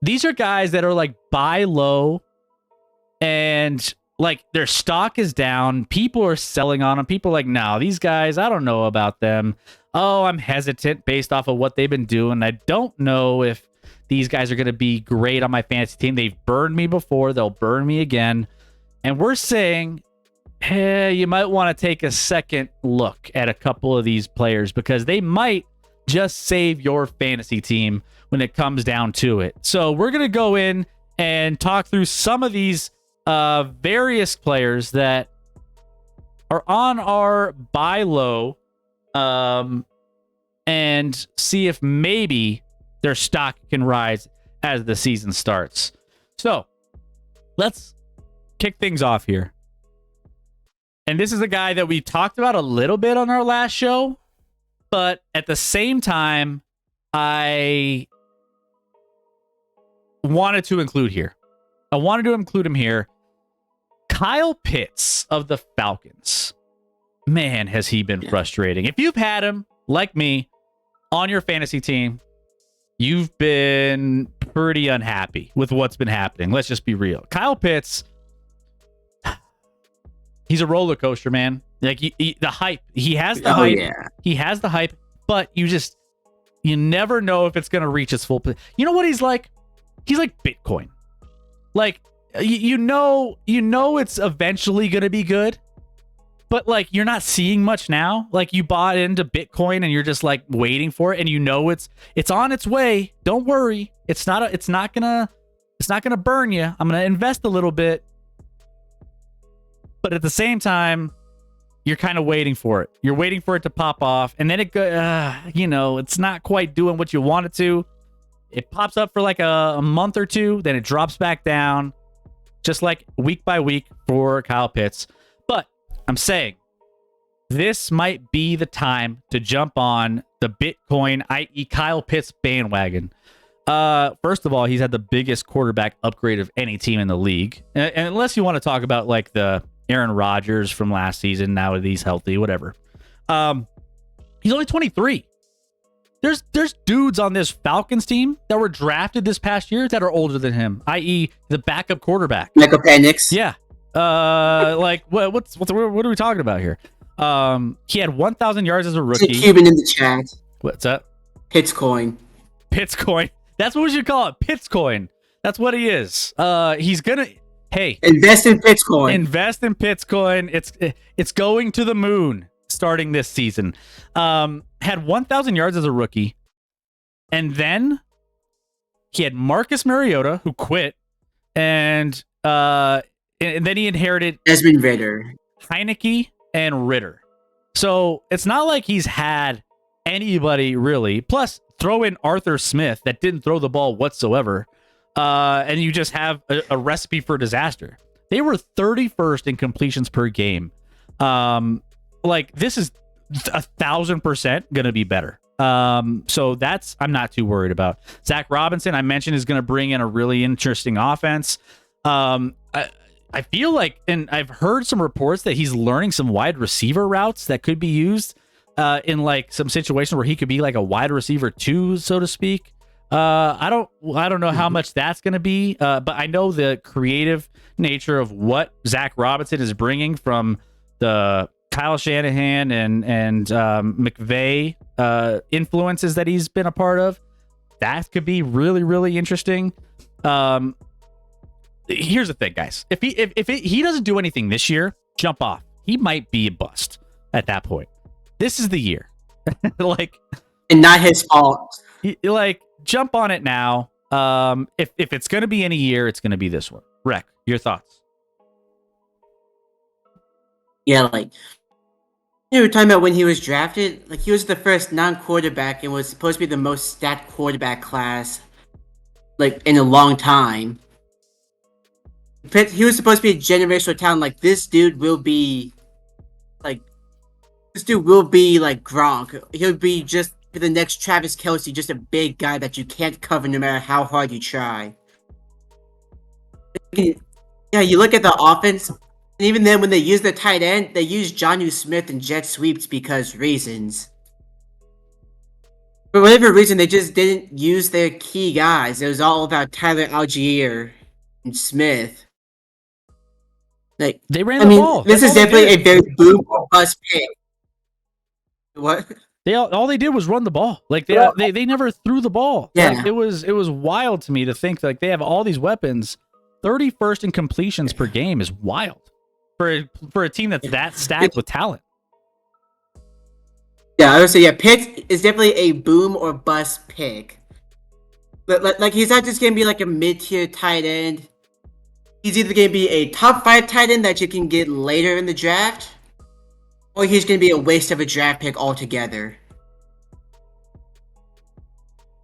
these are guys that are like buy low and like their stock is down. People are selling on them. People are like, no, these guys, I don't know about them. Oh, I'm hesitant based off of what they've been doing. I don't know if these guys are going to be great on my fantasy team. They've burned me before. They'll burn me again. And we're saying, hey, you might want to take a second look at a couple of these players because they might just save your fantasy team when it comes down to it. So we're going to go in and talk through some of these various players that are on our buy low and see if maybe their stock can rise as the season starts. So let's kick things off here. And this is a guy that we talked about a little bit on our last show, but at the same time, I wanted to include here. I wanted to include him here. Kyle Pitts of the Falcons. Man, has he been frustrating. If you've had him, like me, on your fantasy team, you've been pretty unhappy with what's been happening. Let's just be real. Kyle Pitts, he's a roller coaster, man. Like the hype. He has the hype. Yeah. He has the hype, but you never know if it's going to reach its full. You know what he's like? He's like Bitcoin. Like you know it's eventually going to be good, but like you're not seeing much now. Like you bought into Bitcoin and you're just like waiting for it, and you know it's on its way. Don't worry. It's not gonna burn you. I'm gonna invest a little bit. But at the same time, you're kind of waiting for it. You're waiting for it to pop off. And then it's not quite doing what you want it to. It pops up for like a month or two. Then it drops back down. Just like week by week for Kyle Pitts. But I'm saying this might be the time to jump on the Bitcoin, i.e. Kyle Pitts bandwagon. First of all, he's had the biggest quarterback upgrade of any team in the league. And unless you want to talk about like the Aaron Rodgers from last season, now that he's healthy, whatever. He's only 23. There's dudes on this Falcons team that were drafted this past year that are older than him, i.e. the backup quarterback. Michael Penix. Yeah. Like what are we talking about here? He had 1,000 yards as a rookie. Cuban in the chat. What's that? Pitscoin. That's what we should call it. Pitscoin. That's what he is. He's gonna. Hey, invest in Pitscoin. Invest in Pitscoin. It's going to the moon starting this season. Had 1,000 yards as a rookie, and then he had Marcus Mariota, who quit, and then he inherited Desmond Ridder, Heineke, and Ritter. So it's not like he's had anybody really. Plus, throw in Arthur Smith that didn't throw the ball whatsoever. And you just have a recipe for disaster. They were 31st in completions per game. Like this is 1,000% going to be better. So I'm not too worried about. Zach Robinson, I mentioned, is going to bring in a really interesting offense. I feel like, and I've heard some reports that he's learning some wide receiver routes that could be used in like some situations where he could be like a wide receiver 2, so to speak. I don't know how much that's going to be, but I know the creative nature of what Zach Robinson is bringing from the Kyle Shanahan and McVay influences that he's been a part of. That could be really, really interesting. Here's the thing, guys. If he doesn't do anything this year, jump off. He might be a bust at that point. This is the year. And not his fault. Jump on it now. If it's going to be any year, it's going to be this one. Rec, your thoughts? Yeah, we were talking about when he was drafted. Like, he was the first non-quarterback and was supposed to be the most stacked quarterback class, in a long time. He was supposed to be a generational talent. This dude will be, Gronk. He'll be just for the next Travis Kelce, just a big guy that you can't cover no matter how hard you try. Yeah, you look at the offense, and even then when they use the tight end, they use Jonnu Smith and jet sweeps because reasons. For whatever reason, they just didn't use their key guys. It was all about Tyler Algier and Smith. Like, They ran I the mean, ball. this That's is all they definitely a did. very boom or bust pick. What? All they did was run the ball. Like they never threw the ball. Yeah. Like it was wild to me to think like they have all these weapons. 31st in completions per game is wild for a team that's that stacked with talent. Yeah, I would say Pitts is definitely a boom or bust pick. But like he's not just gonna be like a mid-tier tight end. He's either gonna be a top 5 tight end that you can get later in the draft, or he's gonna be a waste of a draft pick altogether.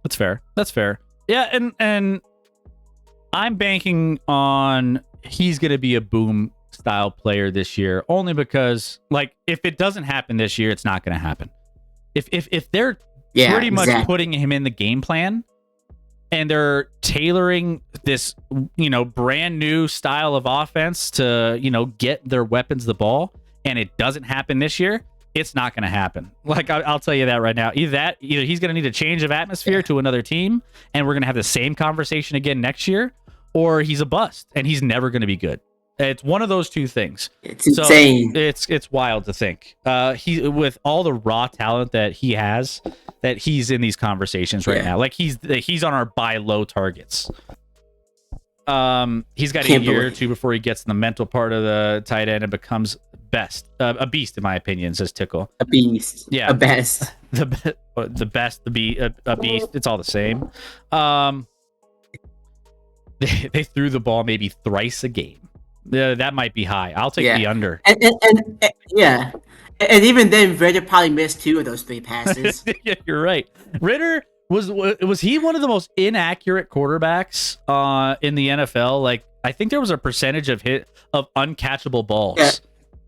That's fair. That's fair. Yeah, and I'm banking on he's going to be a boom style player this year only because like if it doesn't happen this year, it's not going to happen. If they're pretty much putting him in the game plan and they're tailoring this, brand new style of offense to, get their weapons the ball and it doesn't happen this year, it's not going to happen. Like I'll tell you that right now. Either he's going to need a change of atmosphere to another team, and we're going to have the same conversation again next year, or he's a bust and he's never going to be good. It's one of those two things. It's insane. It's wild to think. He with all the raw talent that he has, that he's in these conversations right now. Like he's on our buy low targets. He's got a year or two before he gets in the mental part of the tight end and becomes a beast in my opinion, says Tickle. A beast. Yeah. A best. The best, a beast. It's all the same. They threw the ball maybe thrice a game. That might be high. I'll take the under. And even then, Ritter probably missed 2 of those 3 passes. Yeah, you're right. Ritter was he one of the most inaccurate quarterbacks in the NFL? Like I think there was a percentage of uncatchable balls. Yeah.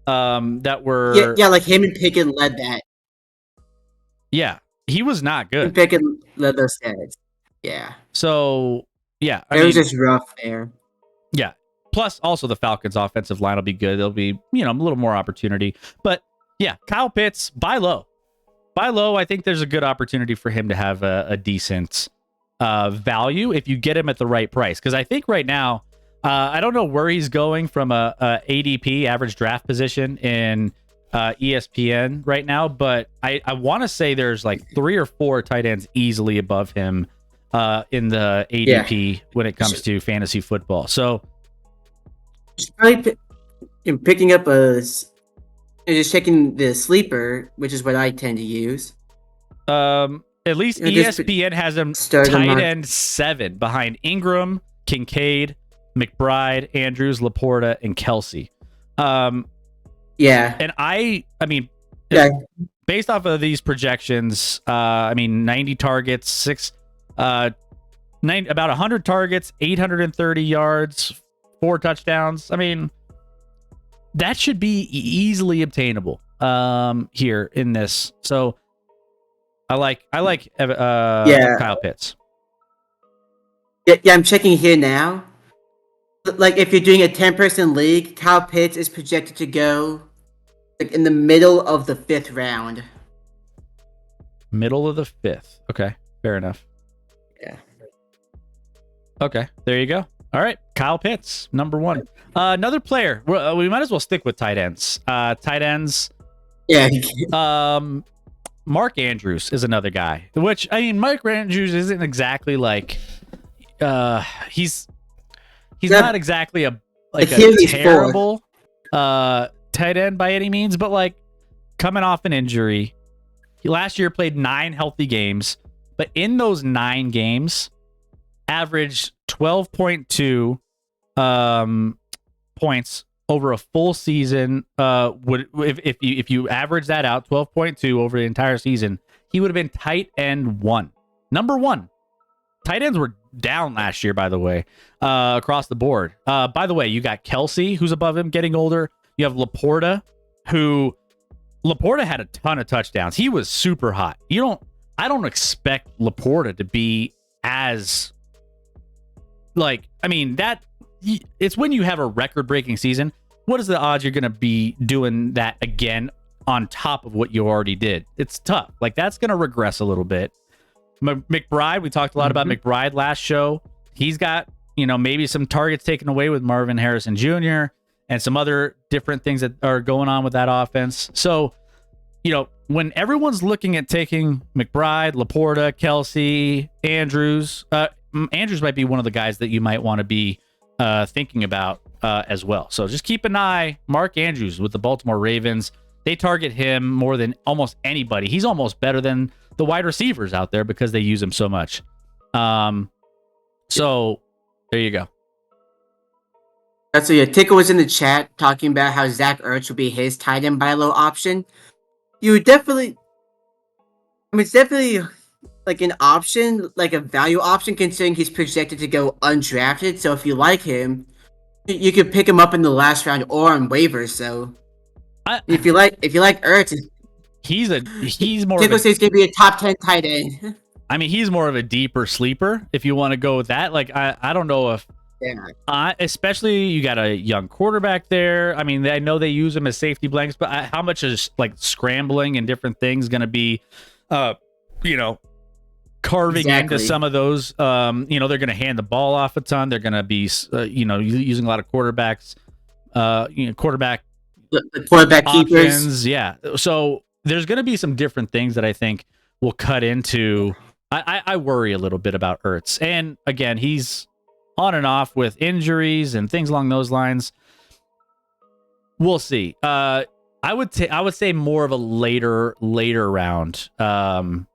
That were like him and Pickett led that. Yeah, he was not good. Pickett led those stats. Yeah. So yeah, it was just rough there. Yeah. Plus, also the Falcons' offensive line will be good. There'll be a little more opportunity. But yeah, Kyle Pitts, buy low. Buy low. I think there's a good opportunity for him to have a decent value if you get him at the right price. Because I think right now. I don't know where he's going from a ADP, average draft position, in ESPN right now, but I want to say there's like 3 or 4 tight ends easily above him in the ADP when it comes to fantasy football. So probably picking up just checking the sleeper, which is what I tend to use. At least ESPN has him tight end 7 behind Ingram, Kincaid, McBride, Andrews, Laporta, and Kelsey. And I mean, based off of these projections, 90 targets, about 100 targets, 830 yards, 4 touchdowns. I mean, that should be easily obtainable here in this. So I like Kyle Pitts. Yeah, I'm checking here now. Like if you're doing a 10-person league, Kyle Pitts is projected to go like in the middle of the 5th round. Middle of the 5th. Okay, fair enough. Yeah. Okay, there you go. All right, Kyle Pitts, number 1. Another player. We might as well stick with tight ends. Tight ends. Yeah. Mark Andrews is another guy. Which Mark Andrews isn't exactly like. He's not exactly a terrible tight end by any means, but like coming off an injury, he last year played 9 healthy games, but in those 9 games, averaged 12.2 points over a full season. If you average that out, 12.2 over the entire season, he would have been tight end 1, number 1. Tight ends were down last year, by the way, across the board. By the way, you got Kelsey, who's above him, getting older. You have Laporta, Laporta had a ton of touchdowns. He was super hot. I don't expect Laporta to be as it's when you have a record-breaking season. What is the odds you're going to be doing that again on top of what you already did? It's tough. Like that's going to regress a little bit. McBride, we talked a lot about McBride last show. He's got, maybe some targets taken away with Marvin Harrison Jr. and some other different things that are going on with that offense. So, when everyone's looking at taking McBride, Laporta, Kelsey, Andrews, Andrews might be one of the guys that you might want to be thinking about as well. So just keep an eye. Mark Andrews with the Baltimore Ravens. They target him more than almost anybody. He's almost better than the wide receivers out there because they use him so much. So there you go. So yeah, Tickle was in the chat talking about how Zach Ertz would be his tight end buy low option. You would definitely, it's definitely like an option, like a value option, considering he's projected to go undrafted. So if you like him, you could pick him up in the last round or on waivers. So if you like Ertz, he's more. Tickle says he's gonna be a top 10 tight end. I mean, he's more of a deeper sleeper if you want to go with that. Like I don't know if. Yeah. Especially you got a young quarterback there. I mean, I know they use him as safety blanks, but how much is like scrambling and different things going to be, carving into some of those? They're going to hand the ball off a ton. They're going to be, using a lot of quarterbacks, quarterback keepers. Options, yeah. So there's going to be some different things that I think will cut into. I worry a little bit about Ertz, and again, he's on and off with injuries and things along those lines. We'll see. I would say more of a later round kind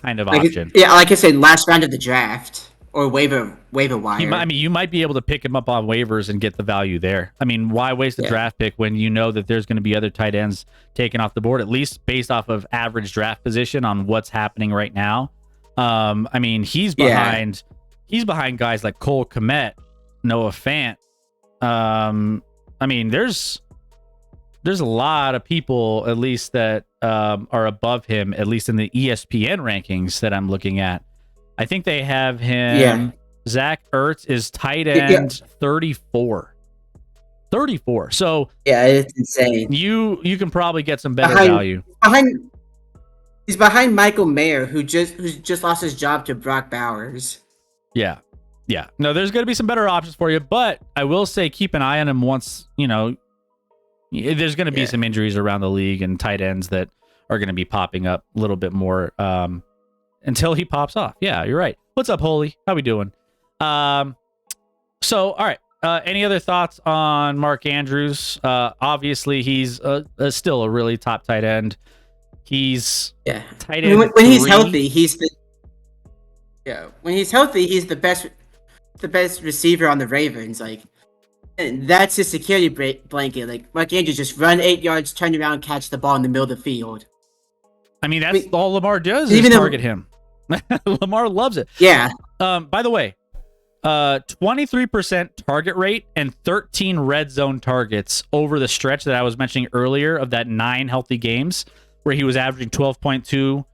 of option. Like I said, last round of the draft or waiver wire. You might be able to pick him up on waivers and get the value there. I mean, why waste the draft pick when you know that there's going to be other tight ends taken off the board, at least based off of average draft position on what's happening right now. I mean, he's behind. Yeah. He's behind guys like Cole Kmet, Noah Fant. I mean, there's a lot of people, at least that are above him, at least in the ESPN rankings that I'm looking at. I think they have him. Yeah. Zach Ertz is tight end 34. 34. So yeah, it's insane. You can probably get some better value. He's behind Michael Mayer, who just lost his job to Brock Bowers. Yeah. No, there's going to be some better options for you, but I will say keep an eye on him once, there's going to be some injuries around the league and tight ends that are going to be popping up a little bit more until he pops off. Yeah, you're right. What's up, Holy? How we doing? All right. Any other thoughts on Mark Andrews? Obviously, he's still a really top tight end. He's tight end. When he's healthy, when he's healthy, he's the best receiver on the Ravens. Like, that's his security blanket. Like, Mark Andrews just run 8 yards, turn around, catch the ball in the middle of the field. I mean, that's all Lamar does is target him. Lamar loves it. Yeah. By the way, 23% target rate and 13 red zone targets over the stretch that I was mentioning earlier of that 9 healthy games where he was averaging 12.2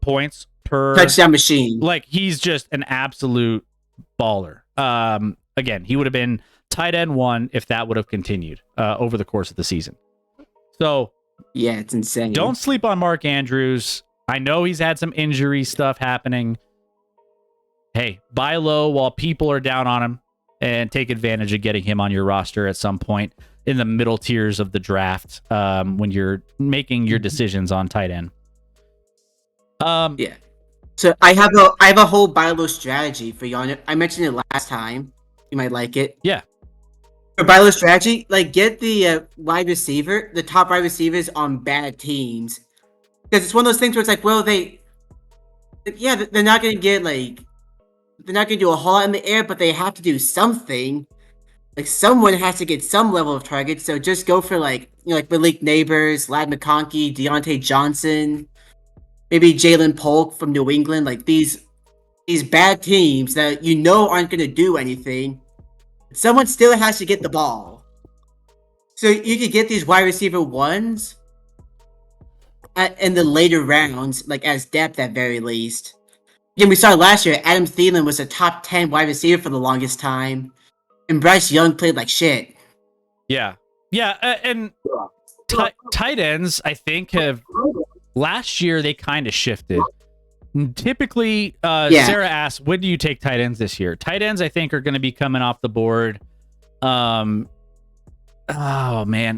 points per touchdown machine. Like, he's just an absolute baller. Again, he would have been tight end 1 if that would have continued over the course of the season. So yeah, it's insane. Don't sleep on Mark Andrews. I know he's had some injury stuff happening. Hey, buy low while people are down on him and take advantage of getting him on your roster at some point in the middle tiers of the draft when you're making your decisions on tight end. Yeah. So I have a whole buy low strategy for you. I mentioned it last time. You might like it. Yeah. For buy low strategy, like get the the top wide receivers on bad teams, because it's one of those things where it's like, well, they're not gonna get they're not gonna do a whole lot in the air, but they have to do something. Like, someone has to get some level of targets, so just go for like Malik Neighbors, Lad McConkey, Deontay Johnson, maybe Jalen Polk from New England. Like, these bad teams that aren't gonna do anything. Someone still has to get the ball. So you could get these wide receiver 1s in the later rounds, like as depth at very least. Again, we saw last year, Adam Thielen was a top 10 wide receiver for the longest time, and Bryce Young played like shit. Yeah. And tight ends, I think, last year they kind of shifted. Typically, Yeah. Sarah asks, when do you take tight ends this year? Tight ends, I think, are going to be coming off the board. Oh, man.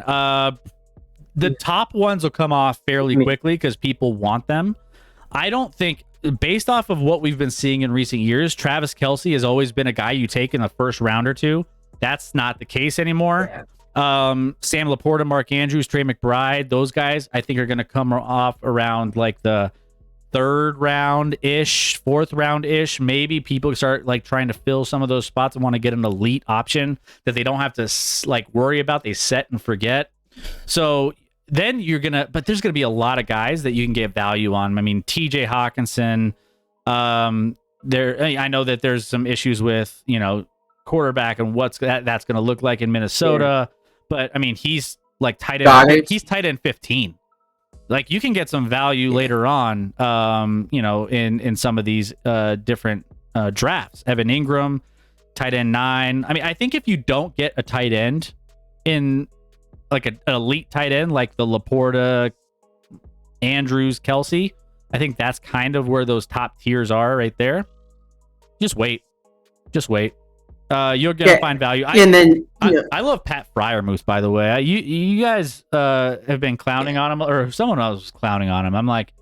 The top ones will come off fairly quickly because people want them. I don't think, based off of what we've been seeing in recent years, Travis Kelce has always been a guy you take in the first round or two. That's not the case anymore. Yeah. Sam Laporta, Mark Andrews, Trey McBride, those guys I think are going to come off around like the third round ish, fourth round ish. Maybe people start like trying to fill some of those spots and want to get an elite option that they don't have to like worry about. They set and forget. So then but there's gonna be a lot of guys that you can get value on. I mean, TJ Hawkinson. I know that there's some issues with quarterback and what's that's gonna look like in Minnesota. Yeah. But I mean, he's like tight end. He's tight end 15. Like you can get some value later on, in some of these different drafts. Evan Ingram, tight end 9. I mean, I think if you don't get a tight end in like an elite tight end like the Laporta, Andrews, Kelce, I think that's kind of where those top tiers are right there. Just wait. You're gonna find value. I love Pat Freiermuth, by the way. You guys have been clowning on him, or someone else was clowning on him. I'm like,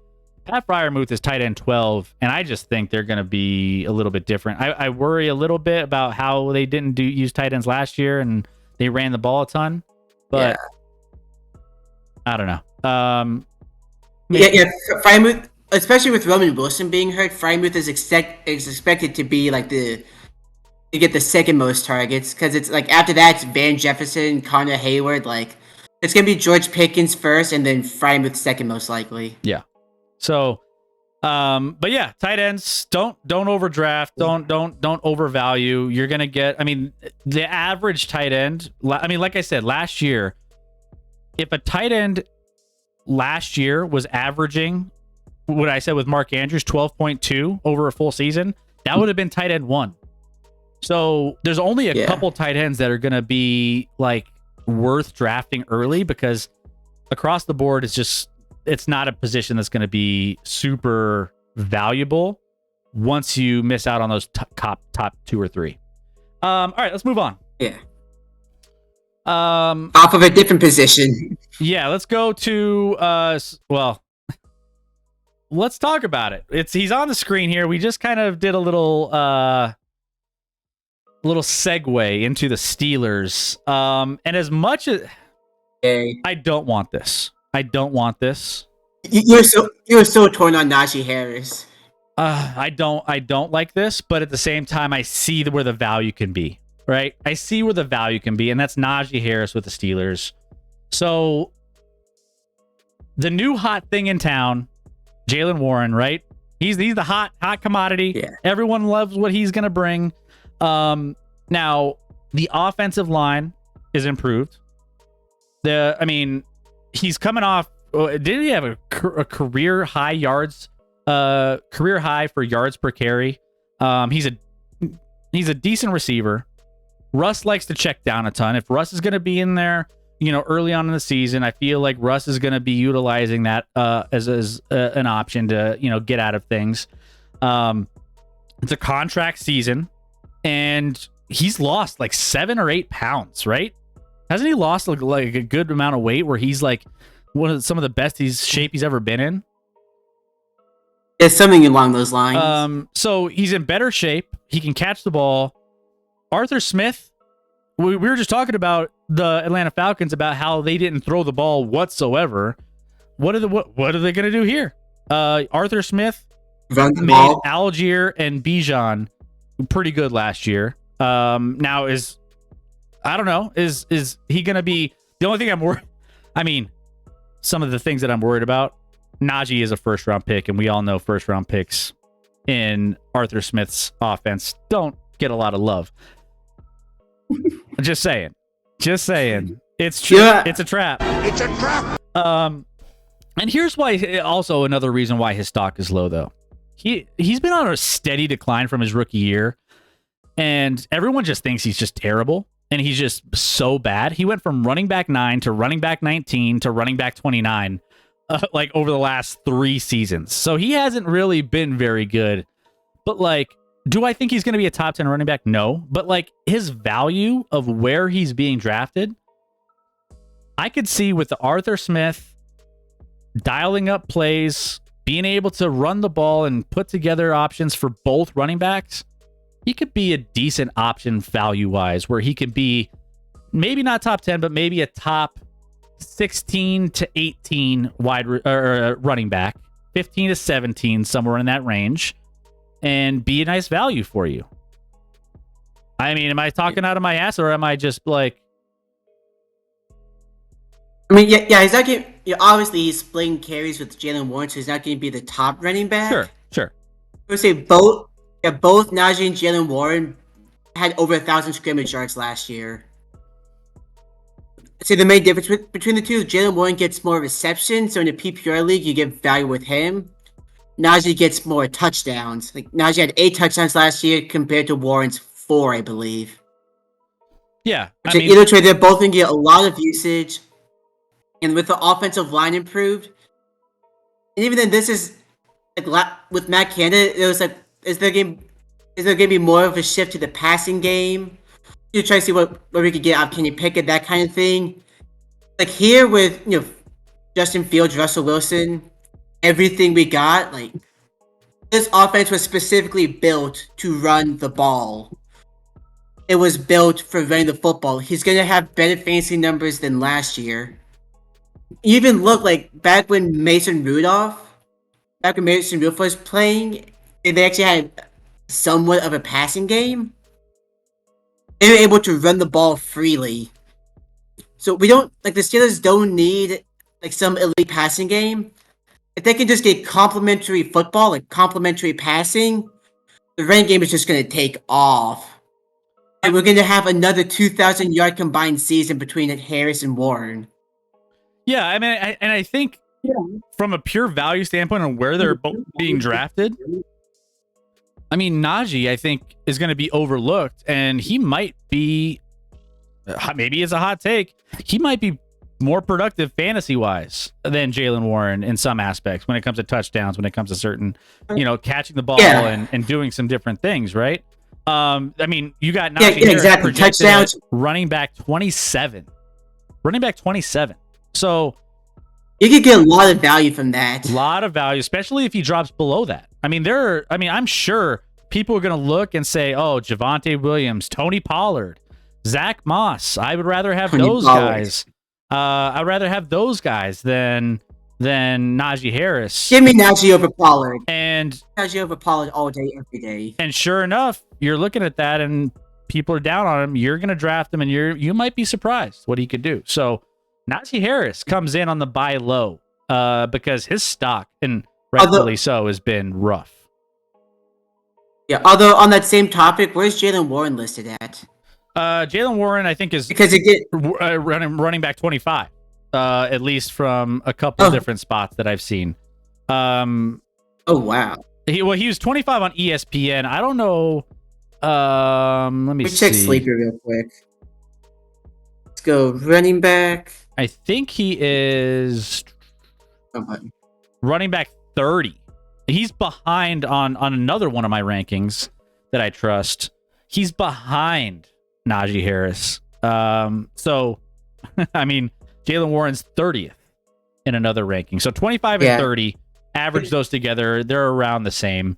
Pat Freiermuth is tight end 12, and I just think they're gonna be a little bit different. I worry a little bit about how they didn't use tight ends last year, and they ran the ball a ton. But I don't know. Freiermuth, especially with Roman Wilson being hurt, Freiermuth is expected to be like to get the second most targets, because it's like after that it's Van Jefferson, Connor Hayward. Like it's gonna be George Pickens first, and then Freiermuth second most likely. Yeah. So, but yeah, tight ends don't overdraft, don't overvalue. You're gonna get. I mean, the average tight end. I mean, like I said last year, if a tight end last year was averaging what I said with Mark Andrews, 12.2 over a full season, that would have been tight end 1. So there's only a couple tight ends that are going to be like worth drafting early, because across the board it's not a position that's going to be super valuable once you miss out on those top 2 or 3. All right, let's move on. Yeah. Off of a different position. Yeah, let's go to let's talk about it. He's on the screen here. We just kind of did a little segue into the Steelers. And as much as I don't want this. You're so torn on Najee Harris. I don't like this, but at the same time, I see where the value can be. Right? I see where the value can be, and that's Najee Harris with the Steelers. So the new hot thing in town, Jaylen Warren, right? He's the hot commodity. Yeah. Everyone loves what he's gonna bring. Now the offensive line is improved. He's coming off. Didn't he have a career high yards? Career high for yards per carry. He's a decent receiver. Russ likes to check down a ton. If Russ is going to be in there, early on in the season, I feel like Russ is going to be utilizing that as an option to get out of things. It's a contract season, and he's lost like 7 or 8 pounds, right? Hasn't he lost like a good amount of weight where he's like some of the best shape he's ever been in? It's something along those lines. So he's in better shape. He can catch the ball. Arthur Smith, we were just talking about the Atlanta Falcons, about how they didn't throw the ball whatsoever. What are they going to do here? Arthur Smith made Algier and Bijan pretty good last year. Now is he going to be the only thing I'm worried? I mean, some of the things that I'm worried about. Najee is a first-round pick, and we all know first-round picks in Arthur Smith's offense don't get a lot of love. Just saying. It's true. Yeah. It's a trap. And here's why. Also, another reason why his stock is low, though. He's been on a steady decline from his rookie year, and everyone just thinks he's just terrible, and he's just so bad. He went from running back 9 to running back 19 to running back 29 like over the last 3 seasons. So he hasn't really been very good. But like, do I think he's going to be a top 10 running back? No. But like his value of where he's being drafted, I could see with the Arthur Smith dialing up plays, being able to run the ball and put together options for both running backs. He could be a decent option value-wise, where he could be maybe not top 10, but maybe a top 16 to 18 running back, 15 to 17, somewhere in that range, and be a nice value for you. I mean, am I talking out of my ass, or am I just like... I mean, yeah, he's not going to... obviously, he's splitting carries with Jalen Warren, so he's not going to be the top running back. Sure. I would say both Najee and Jalen Warren had over 1,000 scrimmage yards last year. So the main difference between the two is Jalen Warren gets more reception, so in a PPR league, you get value with him. Najee gets more touchdowns. Like Najee had 8 touchdowns last year compared to Warren's 4, I believe. Yeah, I mean, either way, they're both going to get a lot of usage, and with the offensive line improved, and even then, this is like with Matt Canada, it was like, is there going to be more of a shift to the passing game? You try to see what we could get out of Kenny Pickett, that kind of thing. Like here with Justin Fields, Russell Wilson, everything we got, like this offense was specifically built to run the ball. It was built for running the football. He's gonna have better fantasy numbers than last year. Even look like back when Mason Rudolph was playing, they actually had somewhat of a passing game. They were able to run the ball freely. So we don't, like, the Steelers don't need like some elite passing game. If they can just get complementary football, like complementary passing, the running game is just going to take off. And we're going to have another 2,000 yard combined season between Harris and Warren. Yeah, I mean, I think from a pure value standpoint on where they're both being drafted, I mean, Najee, I think, is going to be overlooked, and he might be, maybe it's a hot take, he might be more productive fantasy-wise than Jalen Warren in some aspects when it comes to touchdowns, when it comes to certain, catching the ball and doing some different things, right? I mean, you got Najee exactly. Touchdowns. Running back 27. So you could get a lot of value from that. A lot of value, especially if he drops below that. I mean, I'm sure people are going to look and say, oh, Javonte Williams, Tony Pollard, Zach Moss. I would rather have those guys. I'd rather have those guys than Najee Harris. Give me Najee over Pollard. And Najee over Pollard all day, every day. And sure enough, you're looking at that and people are down on him. You're going to draft him and you might be surprised what he could do. So Najee Harris comes in on the buy low because his stock, and rightfully so, has been rough. Yeah, although on that same topic, where's Jalen Warren listed at? Jalen Warren, I think, is because running back 25, at least from a couple different spots that I've seen. Oh wow! He was 25 on ESPN. I don't know. Let me check Sleeper real quick. Let's go running back. I think he is running back 30. He's behind on another one of my rankings that I trust. He's behind Najee Harris. So, I mean, Jalen Warren's 30th in another ranking. So 25 and 30, average those together, they're around the same.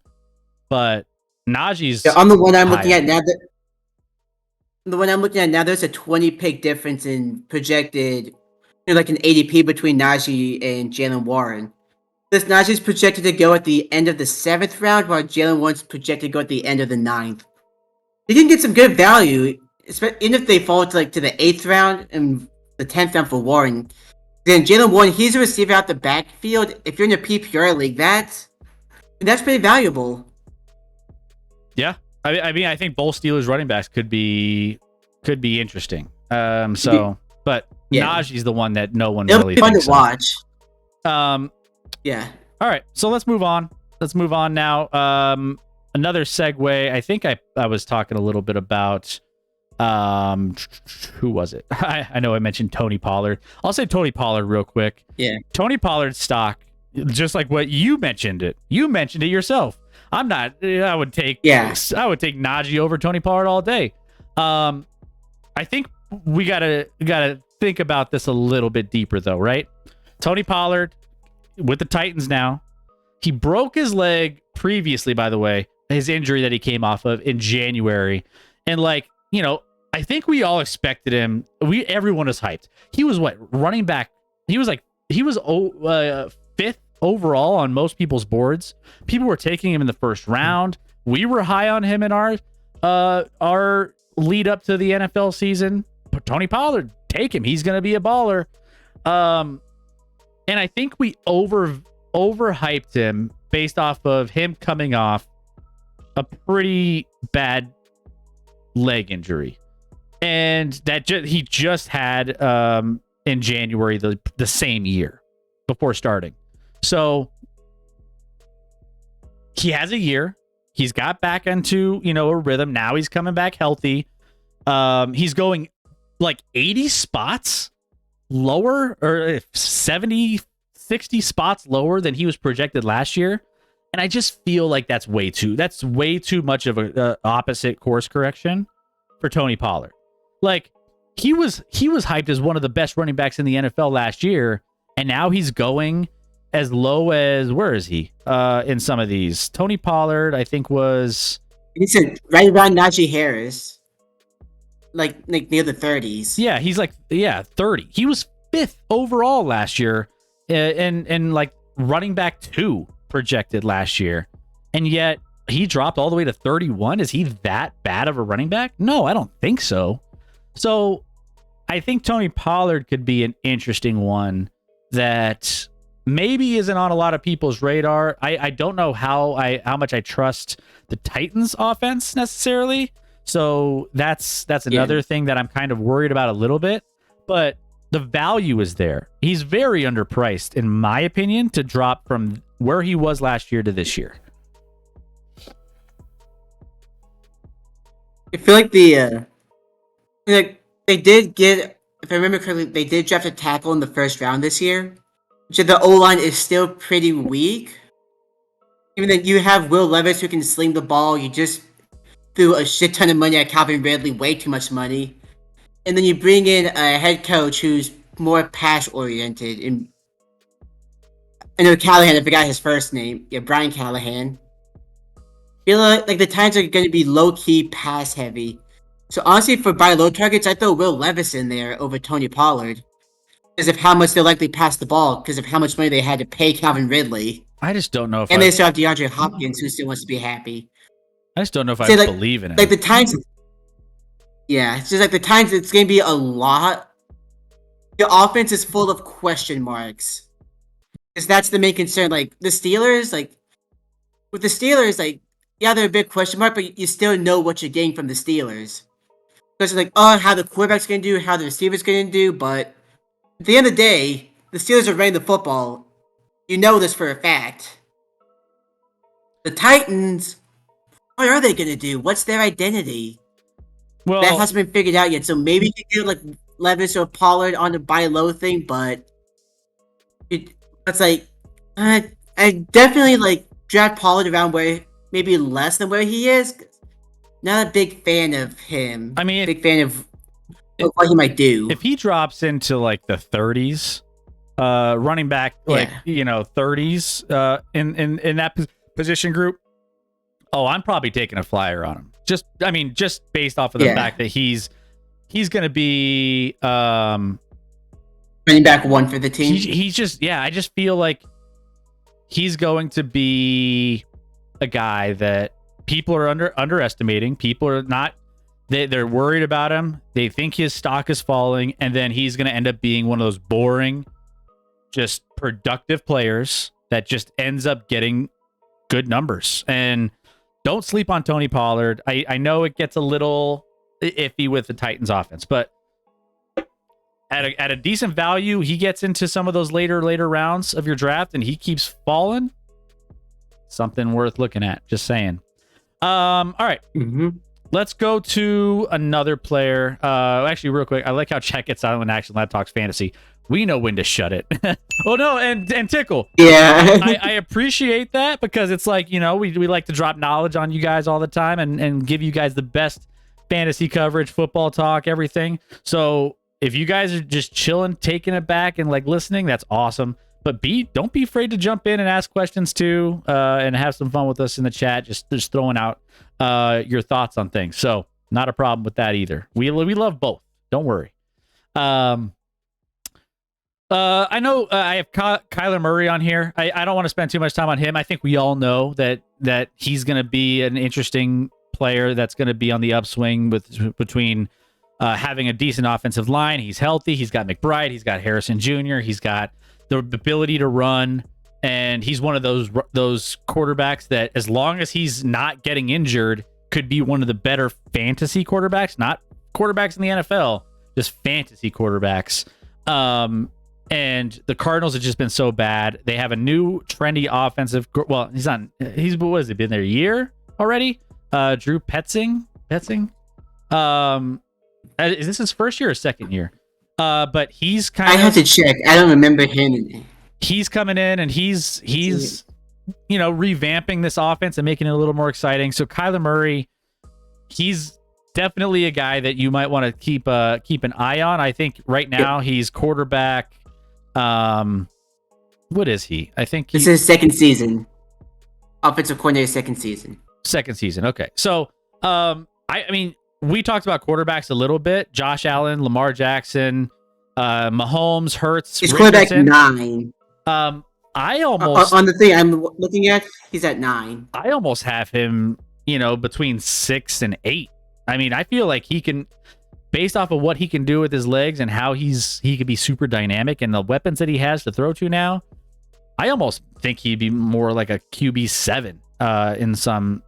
But Najee's on the one I'm looking at now. There's a 20 pick difference in projected, like an ADP between Najee and Jalen Warren. This Najee's projected to go at the end of the 7th round, while Jalen Warren's projected to go at the end of the 9th. They can get some good value, even if they fall to the 8th round and the 10th round for Warren. Then Jalen Warren, he's a receiver out the backfield. If you're in a PPR league, that's pretty valuable. Yeah, I mean, I think both Steelers running backs could be interesting. But Najee's the one that no one really thinks fun to watch. Yeah. All right, so let's move on. Now. Another segue. I think I was talking a little bit about Who was it? I know I mentioned Tony Pollard. I'll say Tony Pollard real quick. Yeah. Tony Pollard's stock, just like what you mentioned it. You mentioned it yourself. I'm not. I would take Najee over Tony Pollard all day. I think we gotta think about this a little bit deeper though, right? Tony Pollard with the Titans now. He broke his leg previously, by the way, his injury that he came off of in January, and I think we all expected him. Everyone was hyped. He was running back. He was fifth overall on most people's boards. People were taking him in the first round. We were high on him in our lead up to the NFL season. But Tony Pollard, take him. He's going to be a baller. And I think we overhyped him based off of him coming off a pretty bad leg injury. And that he just had in January the same year before starting. So he has a year. He's got back into a rhythm. Now he's coming back healthy. He's going like 80 spots lower, or 70, 60 spots lower than he was projected last year. And I just feel like that's way too much of a opposite course correction for Tony Pollard. Like he was hyped as one of the best running backs in the NFL last year, and now he's going as low as, where is he? In some of these, Tony Pollard, I think he said right around Najee Harris, like near the 30s. Yeah, he's 30. He was 5th overall last year, and like running back 2 projected last year, and yet he dropped all the way to 31. Is he that bad of a running back? No, I don't think so. So I think Tony Pollard could be an interesting one that maybe isn't on a lot of people's radar. I don't know how much I trust the Titans offense necessarily. So that's another thing that I'm kind of worried about a little bit, but the value is there. He's very underpriced, in my opinion, to drop from where he was last year to this year. I feel like they did get, if I remember correctly, they did draft a tackle in the first round this year. Which the O-line is still pretty weak. Even though you have Will Levis who can sling the ball, you just threw a shit ton of money at Calvin Ridley, way too much money. And then you bring in a head coach who's more pass-oriented. And I know Callahan, I forgot his first name. Yeah, Brian Callahan. I feel like the Titans are going to be low-key pass-heavy. So honestly, for buy low targets, I throw Will Levis in there over Tony Pollard. Because of how much they'll likely pass the ball, because of how much money they had to pay Calvin Ridley. I just don't know if they still have DeAndre Hopkins, who still wants to be happy. I just don't know if I believe in it. Like the Titans, yeah, it's just like the Titans. It's going to be a lot. The offense is full of question marks, because that's the main concern. Like the Steelers, with the Steelers, yeah, they're a big question mark, but you still know what you're getting from the Steelers. Because it's how the quarterback's going to do, how the receiver's going to do, but at the end of the day, the Steelers are running the football. You know this for a fact. The Titans, what are they going to do? What's their identity? Well, that hasn't been figured out yet. So maybe you could do Levis or Pollard on the buy low thing, but it's I definitely draft Pollard around where maybe less than where he is. Not a big fan of him. I mean, big fan of what he might do. If he drops into the 30s, running back 30s in that position group, I'm probably taking a flyer on him. Just based off of the fact that he's going to be running back 1 for the team. He's just I just feel like he's going to be a guy that people are underestimating. People are not. They're worried about him. They think his stock is falling, and then he's going to end up being one of those boring, just productive players that just ends up getting good numbers. And don't sleep on Tony Pollard. I know it gets a little iffy with the Titans offense, but at a decent value, he gets into some of those later rounds of your draft, and he keeps falling. Something worth looking at. Just saying. All right. Mm-hmm. let's go to another player. Actually, real quick, I like how Chet gets on when ActionLab talks fantasy. We know when to shut it. Oh no, and Tickle. Yeah. I appreciate that because it's like, we like to drop knowledge on you guys all the time and give you guys the best fantasy coverage, football talk, everything. So if you guys are just chilling, taking it back and like listening, that's awesome. But don't be afraid to jump in and ask questions too, and have some fun with us in the chat. Just throwing out your thoughts on things. So not a problem with that either. We love both. Don't worry. I know I have Kyler Murray on here. I don't want to spend too much time on him. I think we all know that he's going to be an interesting player that's going to be on the upswing between having a decent offensive line. He's healthy. He's got McBride. He's got Harrison Jr. He's got the ability to run, and he's one of those quarterbacks that, as long as he's not getting injured, could be one of the better fantasy quarterbacks. Not quarterbacks in the NFL, just fantasy quarterbacks. And the Cardinals have just been so bad. They have a new trendy offensive. Well, what has he been there a year already? Drew Petzing. Is this his first year or second year? But he's I have to check. I don't remember him. He's coming in and he's revamping this offense and making it a little more exciting. So Kyler Murray, he's definitely a guy that you might want to keep an eye on. I think right now he's quarterback. What is he? I think this is his second season. Offensive coordinator, second season. Second season. Okay. So, I mean, we talked about quarterbacks a little bit. Josh Allen, Lamar Jackson, Mahomes, Hurts. He's quarterback 9. I almost on the thing I'm looking at, he's at 9. I almost have him, between 6 and 8. I mean, I feel like he can, based off of what he can do with his legs and how he could be super dynamic and the weapons that he has to throw to now, I almost think he'd be more like a QB7 in some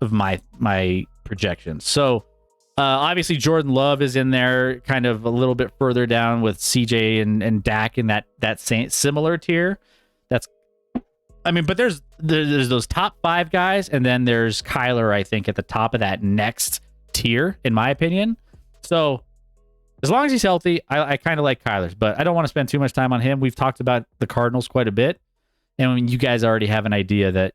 of my projections. So obviously Jordan Love is in there, kind of a little bit further down with CJ and Dak in that same similar tier. But there's those top 5 guys, and then there's Kyler, I think, at the top of that next tier, in my opinion. So as long as he's healthy, I kind of like Kyler's, but I don't want to spend too much time on him. We've talked about the Cardinals quite a bit, and you guys already have an idea that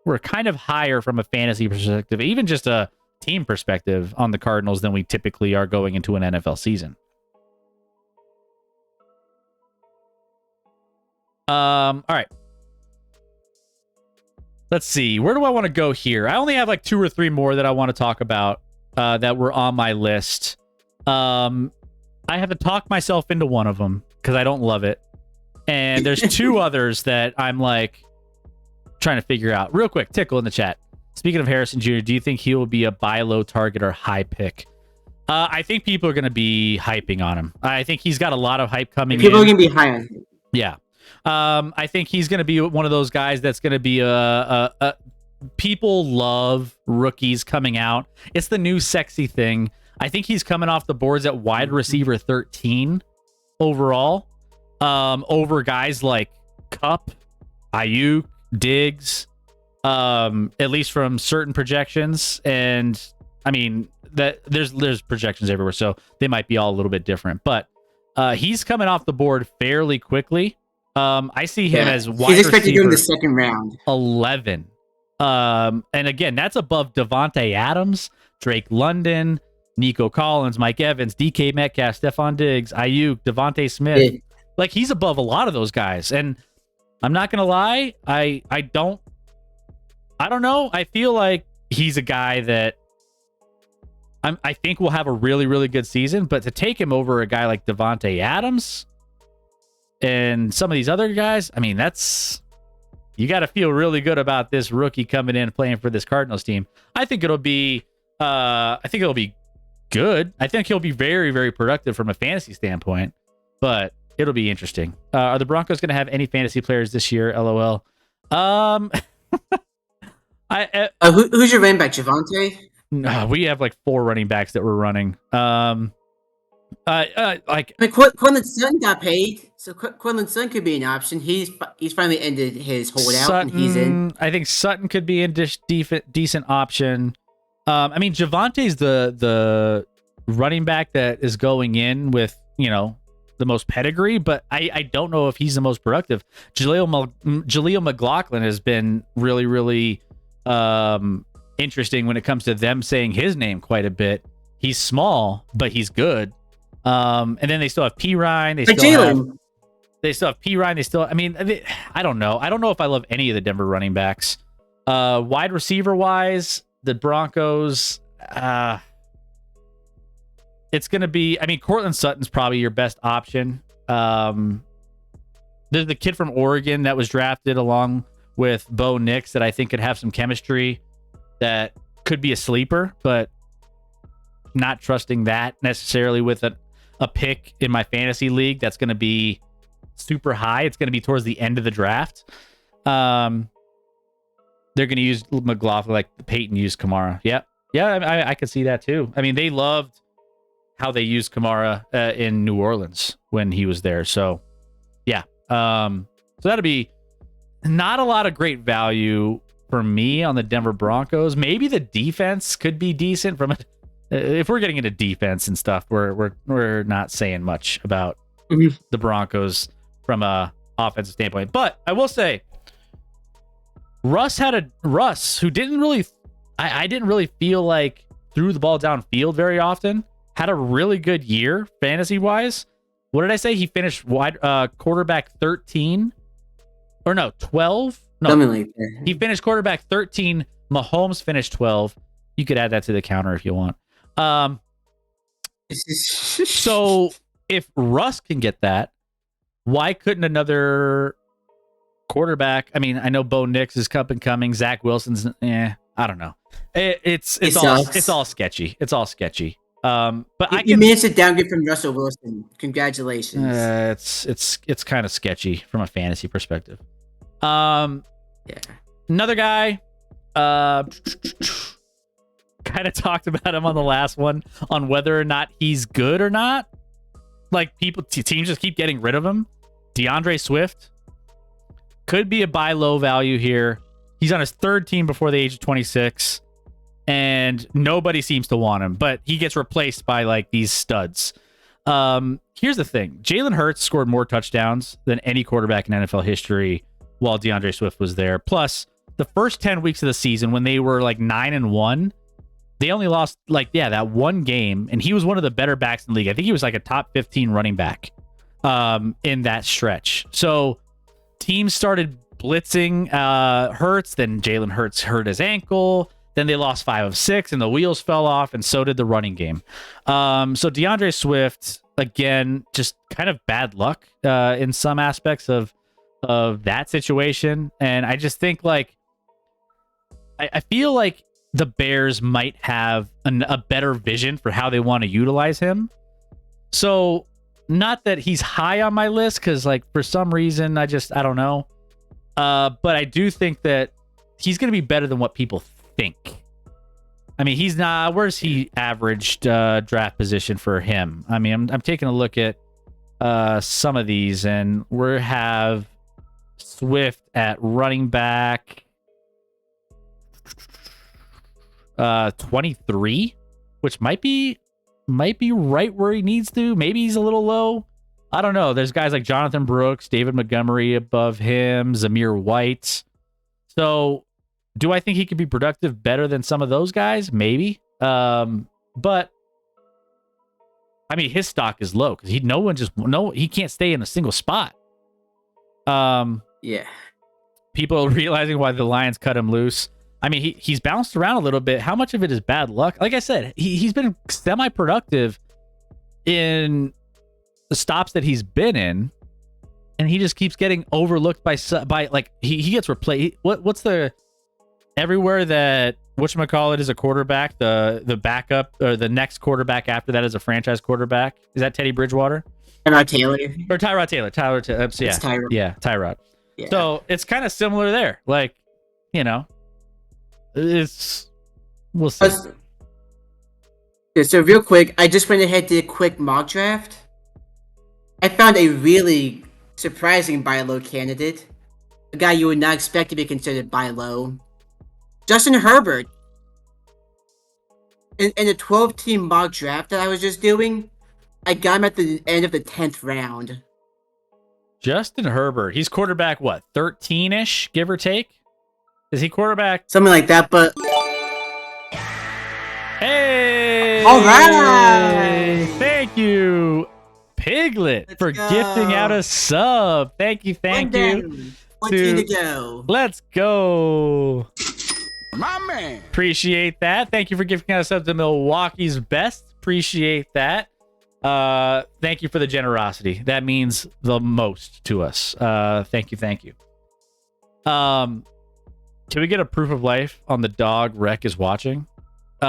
we're kind of higher from a fantasy perspective, even just a team perspective, on the Cardinals than we typically are going into an NFL season. All right. Let's see. Where do I want to go here? I only have like 2 or 3 more that I want to talk about that were on my list. I have to talk myself into one of them because I don't love it. And there's 2 others that I'm like trying to figure out. Real quick, Tickle in the chat. Speaking of Harrison Jr., do you think he will be a buy low target or high pick? I think people are going to be hyping on him. I think he's got a lot of hype coming in. People are going to be high on him. Yeah. I think he's going to be one of those guys that's going to be people love rookies coming out. It's the new sexy thing. I think he's coming off the boards at wide receiver 13 overall, over guys like Kupp, Ayuk, Diggs, at least from certain projections. And I mean, that there's projections everywhere, so they might be all a little bit different. But he's coming off the board fairly quickly. I see him as wide he's expected receiver in the second round, 11. And again, that's above Devontae Adams, Drake London, Nico Collins, Mike Evans, DK Metcalf, Stephon Diggs, Ayuk, Devontae Smith. Yeah. Like, he's above a lot of those guys. And I'm not gonna lie, I don't know. I feel like he's a guy that I think will have a really, really good season. But to take him over a guy like Devontae Adams and some of these other guys, I mean, you got to feel really good about this rookie coming in and playing for this Cardinals team. I think it'll be good. I think he'll be very, very productive from a fantasy standpoint, but it'll be interesting. Are the Broncos going to have any fantasy players this year? LOL. Who's your running back, Javonte? No, we have like 4 running backs that we're running. Like I mean, Quinlan's son got paid, so Quinlan's son could be an option. He's finally ended his holdout, and he's in. Sutton, I think Sutton could be a decent option. I mean, Javante's the running back that is going in with, you know, the most pedigree, but I don't know if he's the most productive. Jaleel McLaughlin has been really, really interesting when it comes to them saying his name quite a bit. He's small, but he's good. And then they still have P. Ryan. They still have P. Ryan. I mean, I don't know. I don't know if I love any of the Denver running backs. Wide receiver wise, the Broncos, it's going to be, I mean, Cortland Sutton's probably your best option. There's the kid from Oregon that was drafted along with Bo Nix that I think could have some chemistry that could be a sleeper, but not trusting that necessarily with a pick in my fantasy league that's going to be super high. It's going to be towards the end of the draft. They're going to use McLaughlin like Peyton used Kamara. Yeah, I could see that too. I mean, they loved how they used Kamara in New Orleans when he was there. So, yeah. So that'd be not a lot of great value for me on the Denver Broncos. Maybe the defense could be decent from it. If we're getting into defense and stuff, we're not saying much about the Broncos from a offensive standpoint. But I will say, Russ, who didn't really, I didn't really feel like threw the ball downfield very often, had a really good year fantasy wise. What did I say? He finished quarterback 13 or no 12. No, Something like that. He finished quarterback 13. Mahomes finished 12. You could add that to the counter if you want. So if Russ can get that, why couldn't another quarterback? I mean, I know Bo Nix is up and coming. Zach Wilson's, I don't know. It's all sketchy. It's all sketchy. But you managed to downgrade from Russell Wilson. Congratulations. It's kind of sketchy from a fantasy perspective. Yeah. Another guy, kind of talked about him on the last one on whether or not he's good or not. Like teams just keep getting rid of him. DeAndre Swift could be a buy low value here. He's on his third team before the age of 26. And nobody seems to want him, but he gets replaced by like these studs. Here's the thing. Jalen Hurts scored more touchdowns than any quarterback in NFL history while DeAndre Swift was there. Plus, the first 10 weeks of the season when they were like 9-1, they only lost that one game, and he was one of the better backs in the league. I think he was like a top 15 running back in that stretch. So teams started blitzing Hurts, then Jalen Hurts hurt his ankle. Then they lost 5 of 6, and the wheels fell off, and so did the running game. So DeAndre Swift, again, just kind of bad luck in some aspects of that situation. And I just think I feel like the Bears might have a better vision for how they want to utilize him. So not that he's high on my list, because for some reason I don't know. But I do think that he's going to be better than what people think. I mean, he's not. Where's he averaged draft position for him? I mean, I'm taking a look at some of these, and we have Swift at running back 23, which might be right where he needs to. Maybe he's a little low. I don't know. There's guys like Jonathan Brooks, David Montgomery above him, Zamir White. So do I think he could be productive better than some of those guys? Maybe. But I mean, his stock is low because he can't stay in a single spot. Yeah. People realizing why the Lions cut him loose. I mean, he's bounced around a little bit. How much of it is bad luck? Like I said, he's been semi-productive in the stops that he's been in, and he just keeps getting overlooked by he gets replaced. What's the everywhere that whatchamacallit is a quarterback, the backup or the next quarterback after that is a franchise quarterback? Is that Teddy Bridgewater? Tyrod Taylor. Or Tyrod Taylor. Tyrod. Yeah, Tyrod. Yeah. So it's kind of similar there. We'll see. Yeah, so real quick, I just went ahead and did a quick mock draft. I found a really surprising buy low candidate. A guy you would not expect to be considered buy low. Justin Herbert. In a 12-team mock draft that I was just doing, I got him at the end of the 10th round. Justin Herbert. He's quarterback, what, 13-ish, give or take? Is he quarterback? Something like that, but... Hey! All right! Thank you, Piglet, Let's for go. gifting out a sub. Thank you. 14 to go. Let's go. My man. Appreciate that. Thank you for gifting out a sub to Milwaukee's Best. Appreciate that. Thank you for the generosity. That means the most to us. Thank you. Can we get a proof of life on the dog Rec is watching? She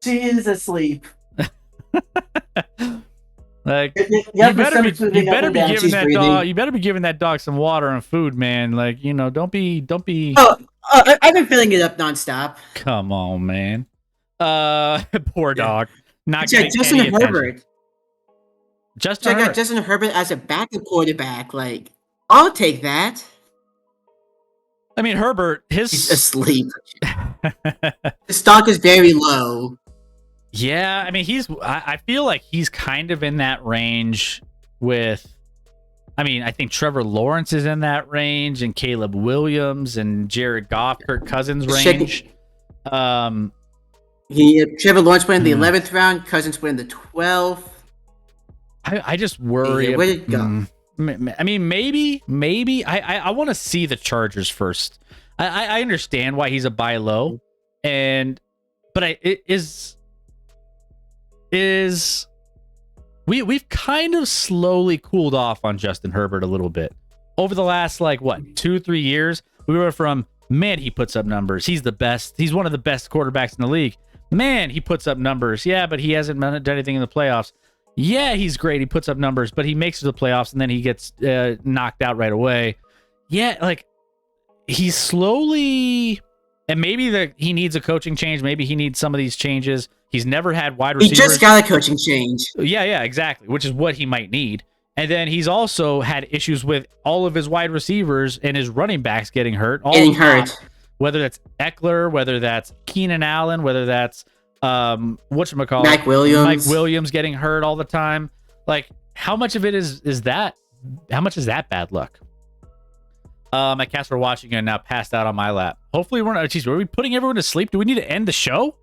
is asleep. Like, Yeah, you better be giving that dog some water and food, man. Like, don't be. I've been filling it up nonstop. Come on, man. Poor dog. Not Check getting Justin any attention. Herbert. Justin Check out Herbert. Justin Herbert as a backup quarterback. Like, I'll take that. I mean, Herbert, He's asleep. The stock is very low. Yeah, I mean, I feel like he's kind of in that range with, I think Trevor Lawrence is in that range, and Caleb Williams and Jared Goff, Kirk Cousins range. Trevor Lawrence went in the 11th round. Cousins went in the 12th. I just worry. Where did it go? I mean, maybe. I want to see the Chargers first. I understand why he's a buy low, but we've kind of slowly cooled off on Justin Herbert a little bit over the last 2-3 years. We were from, man, he puts up numbers, he's the best, he's one of the best quarterbacks in the league, man, he puts up numbers, yeah, but he hasn't done anything in the playoffs. Yeah, he's great, he puts up numbers, but he makes it to the playoffs and then he gets knocked out right away. Yeah, he's slowly, and maybe he needs a coaching change, maybe he needs some of these changes. He's never had wide receivers. He just got a coaching change. Yeah, exactly, which is what he might need. And then he's also had issues with all of his wide receivers and his running backs getting hurt. Whether that's Eckler, whether that's Keenan Allen, whether that's whatchamacallit, Mike Williams getting hurt all the time. Like, how much of it is that? How much is that bad luck? My cats were watching and now passed out on my lap. Hopefully we're not. Geez, were we putting everyone to sleep? Do we need to end the show?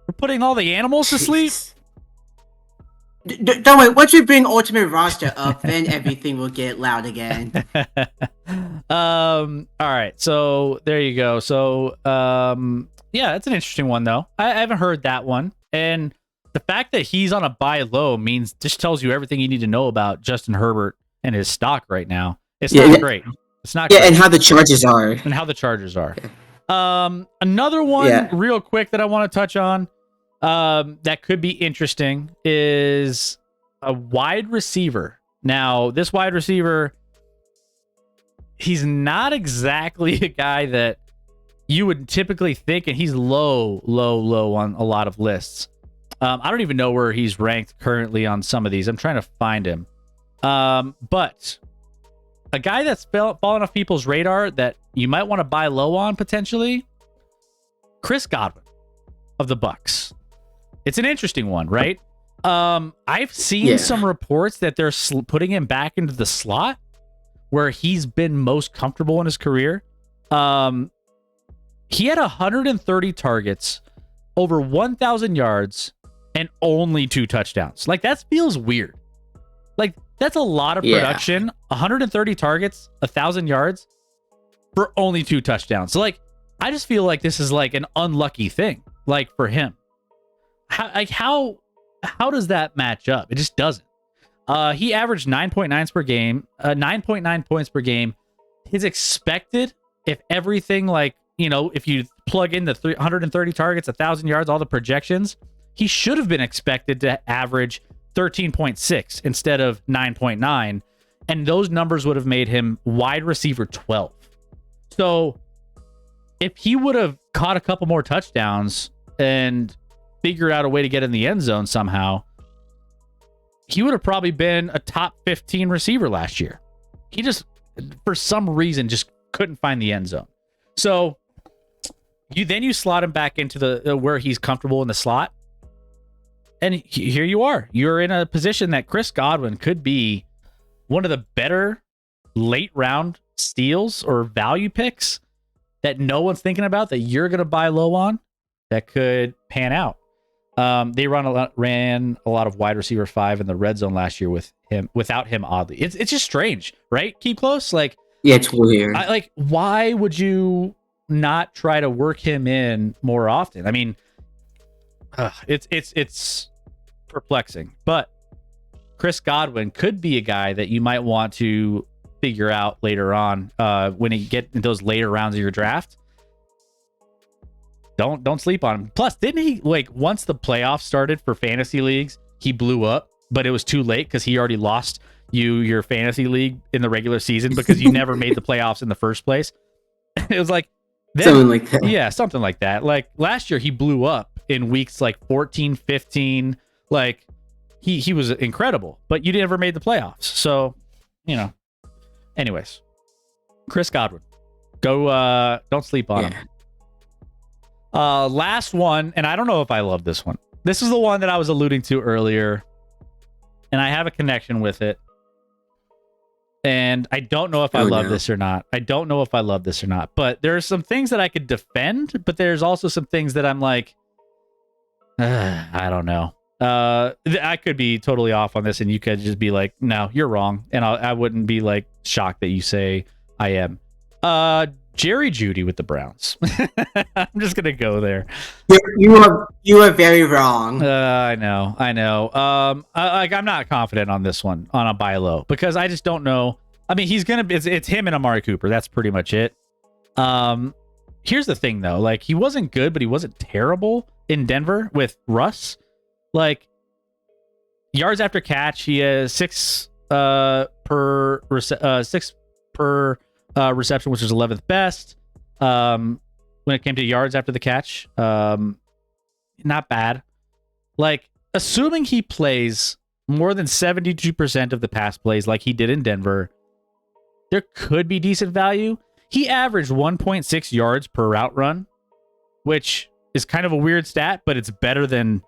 We're putting all the animals to sleep? Don't worry, once we bring Ultimate Roster up, then everything will get loud again. All right, so there you go. So yeah, that's an interesting one though. I haven't heard that one. And the fact that he's on a buy low just tells you everything you need to know about Justin Herbert and his stock right now. It's not great. It's not great. And how the Chargers are. Another one real quick that I want to touch on that could be interesting is a wide receiver. Now, this wide receiver, he's not exactly a guy that you would typically think, and he's low on a lot of lists. I don't even know where he's ranked currently on some of these. I'm trying to find him. But a guy that's fallen off people's radar that you might want to buy low on potentially, Chris Godwin of the Bucks. It's an interesting one, right? I've seen some reports that they're putting him back into the slot where he's been most comfortable in his career. He had 130 targets, over 1,000 yards, and only 2 touchdowns. Like, that feels weird. Like, that's a lot of production. 130 targets, 1,000 yards for only 2 touchdowns. So, like, I just feel like this is like an unlucky thing, like, for him. How does that match up? It just doesn't. He averaged 9.9 points per game. His expected, if everything, like, if you plug in the 130 targets, 1,000 yards, all the projections, he should have been expected to average 13.6 instead of 9.9, and those numbers would have made him wide receiver 12. So if he would have caught a couple more touchdowns, and figure out a way to get in the end zone somehow, he would have probably been a top 15 receiver last year. He just, for some reason, just couldn't find the end zone. So you slot him back into the where he's comfortable in the slot. And here you are. You're in a position that Chris Godwin could be one of the better late round steals or value picks that no one's thinking about, that you're going to buy low on, that could pan out. They ran a lot of wide receiver 5 in the red zone last year without him. Oddly, it's just strange, right? Keep close, like, yeah, it's weird. Why would you not try to work him in more often? I mean, it's perplexing. But Chris Godwin could be a guy that you might want to figure out later on when you get in those later rounds of your draft. Don't sleep on him. Plus, didn't he, like, once the playoffs started for fantasy leagues, he blew up, but it was too late because he already lost your fantasy league in the regular season because you never made the playoffs in the first place. It was like something like that. Yeah, something like that. Like last year, he blew up in weeks like 14, 15. Like he was incredible, but you never made the playoffs. So, anyways, Chris Godwin, go. Don't sleep on him. Last one, and I don't know if I love this one. This is the one that I was alluding to earlier, and I have a connection with it. And I don't know if I love this or not. But there's some things that I could defend, but there's also some things that I'm like, I don't know. I could be totally off on this, and you could just be like, no, you're wrong. And I wouldn't be like shocked that you say I am. Jerry Jeudy with the Browns. I'm just gonna go there. You are very wrong. I know. I'm not confident on this one on a buy low because I just don't know. I mean, he's gonna be. It's him and Amari Cooper. That's pretty much it. Here's the thing though. Like, he wasn't good, but he wasn't terrible in Denver with Russ. Like, yards after catch, he has 6 per reception, which is 11th best. When it came to yards after the catch, not bad. Like, assuming he plays more than 72% of the pass plays like he did in Denver, there could be decent value. He averaged 1.6 yards per route run, which is kind of a weird stat, but it's better than